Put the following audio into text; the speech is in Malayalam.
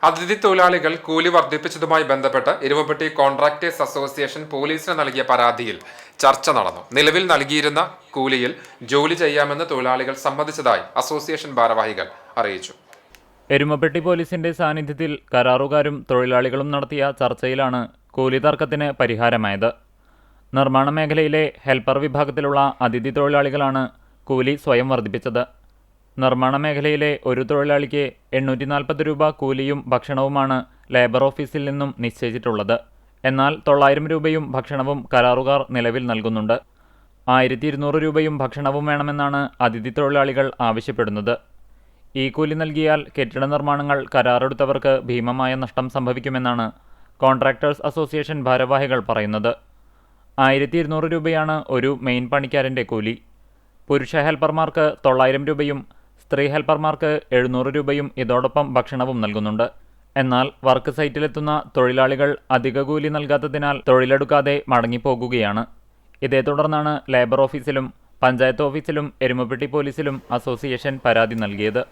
അതിഥി തൊഴിലാളികൾ കൂലി വർദ്ധിപ്പിച്ചതുമായി ബന്ധപ്പെട്ട് എരുമപ്പെട്ടി കോൺട്രാക്ടേഴ്സ് അസോസിയേഷൻ പോലീസിന് നൽകിയ പരാതിയിൽ ചർച്ച നടന്നു. നിലവിൽ നൽകിയിരുന്ന കൂലിയിൽ ജോലി ചെയ്യാമെന്ന് തൊഴിലാളികൾ സമ്മതിച്ചതായി അസോസിയേഷൻ ഭാരവാഹികൾ അറിയിച്ചു. എരുമപ്പെട്ടി പോലീസിന്റെ സാന്നിധ്യത്തിൽ കരാറുകാരും തൊഴിലാളികളും നടത്തിയ ചർച്ചയിലാണ് കൂലി തർക്കത്തിന് പരിഹാരമായത്. നിർമ്മാണ മേഖലയിലെ ഹെൽപ്പർ വിഭാഗത്തിലുള്ള അതിഥി തൊഴിലാളികളാണ് കൂലി സ്വയം വർദ്ധിപ്പിച്ചത്. നിർമ്മാണ മേഖലയിലെ ഒരു തൊഴിലാളിക്ക് 840 രൂപ കൂലിയും ഭക്ഷണവുമാണ് ലേബർ ഓഫീസിൽ നിന്നും നിശ്ചയിച്ചിട്ടുള്ളത്. എന്നാൽ 900 രൂപയും ഭക്ഷണവും കരാറുകാർ നിലവിൽ നൽകുന്നുണ്ട്. 1200 രൂപയും ഭക്ഷണവും വേണമെന്നാണ് അതിഥി തൊഴിലാളികൾ ആവശ്യപ്പെടുന്നത്. ഈ കൂലി നൽകിയാൽ കെട്ടിട നിർമ്മാണങ്ങൾ കരാറെടുത്തവർക്ക് ഭീമമായ നഷ്ടം സംഭവിക്കുമെന്നാണ് കോൺട്രാക്ടേഴ്സ് അസോസിയേഷൻ ഭാരവാഹികൾ പറയുന്നത്. 1200 രൂപയാണ് ഒരു മെയിൻ പണിക്കാരൻ്റെ കൂലി. പുരുഷ ഹെൽപ്പർമാർക്ക് 900 രൂപയും സ്ത്രീ ഹെൽപ്പർമാർക്ക് 700 രൂപയും ഇതോടൊപ്പം ഭക്ഷണവും നൽകുന്നുണ്ട്. എന്നാൽ വർക്ക് സൈറ്റിലെത്തുന്ന തൊഴിലാളികൾ അധിക കൂലി നൽകാത്തതിനാൽ തൊഴിലെടുക്കാതെ മടങ്ങിപ്പോകുകയാണ്. ഇതേ തുടർന്നാണ് ലേബർ ഓഫീസിലും പഞ്ചായത്ത് ഓഫീസിലും എരുമപ്പെട്ടി പോലീസിലും അസോസിയേഷൻ പരാതി നൽകിയത്.